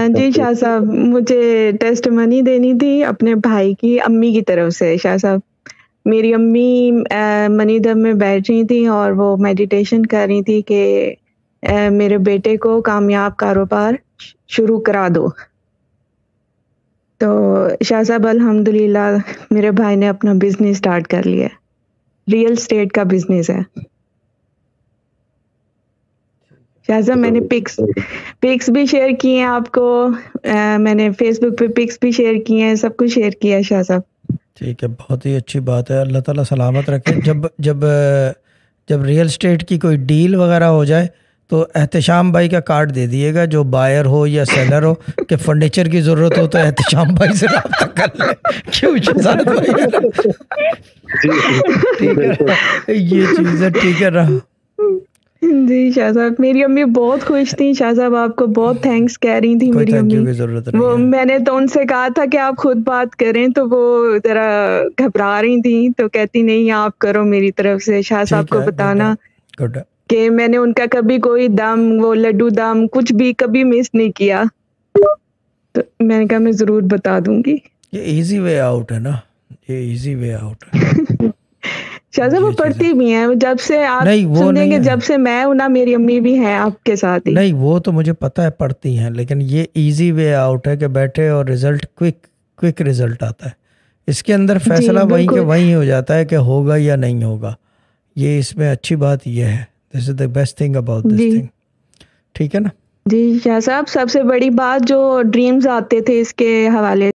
جی شاہ صاحب، مجھے ٹیسٹ منی دینی تھی اپنے بھائی کی امی کی طرف سے. شاہ صاحب، میری امی منی دم میں بیٹھ رہی تھی اور وہ میڈیٹیشن کر رہی تھی کہ میرے بیٹے کو کامیاب کاروبار شروع کرا دو. تو شاہ صاحب الحمدللہ میرے بھائی نے اپنا بزنس سٹارٹ کر لیا. ریئل اسٹیٹ کا بزنس ہے. شاہ صاحب میں نے پکس بھی شیئر کی ہیں آپ کو، میں نے فیس بک پہ پکس بھی شیئر کی ہیں، سب کچھ شیئر کیا ہے شاہ صاحب. ٹھیک ہے، بہت ہی اچھی بات ہے. اللہ تعالیٰ سلامت رکھے. جب ریئل اسٹیٹ کی کوئی ڈیل وغیرہ ہو جائے تو احتشام بھائی کا کارڈ دے دیے گا، جو بائر ہو یا سیلر ہو، کہ فرنیچر کی ضرورت ہو تو احتشام بھائی سے رابطہ کر لے. کیوں شہزاد بھائی؟ ٹھیک ہے، یہ چیز ہے. ٹھیک ہے نا. جی شاہ صاحب، میری امی بہت خوش تھی. شاہ صاحب آپ کو بہت تھینکس کہہ رہی تھی کوئی میری تھینک امی. یو کی ضرورت نہیں وہ ہے. میں نے تو ان سے کہا تھا کہ آپ خود بات کریں تو وہ ذرا گھبرا رہی تھیں، تو کہتی نہیں آپ کرو میری طرف سے. شاہ صاحب ٹھیک کو ہے، بتانا گڈ ہے. کہ میں نے ان کا کبھی کوئی دم، وہ لڈو دم کچھ بھی کبھی مس نہیں کیا. تو میں نے کہا میں ضرور بتا دوں گی. یہ ایزی وے آؤٹ ہے نا، یہ ایزی وے آؤٹ ہے. شاہ صاحب وہ پڑھتی بھی ہیں، جب سے آپ نہیں وہ سمجھیں نہیں گے ہے، جب سے میں ہوں نا، میری امی بھی ہیں آپ کے ساتھ ہی. نہیں وہ تو مجھے پتہ ہے پڑھتی ہیں، لیکن یہ ایزی وے آؤٹ ہے کہ بیٹھے اور رزلٹ کوئک رزلٹ آتا ہے. اس کے اندر فیصلہ جی وہیں کے بالکل. وہیں ہو جاتا ہے کہ ہوگا یا نہیں ہوگا. یہ اس میں اچھی بات یہ ہے. This is the best thing about this جی تھنگ. ٹھیک ہے نا. جی شاہ صاحب، سب سے بڑی بات جو ڈریمز آتے تھے اس کے حوالے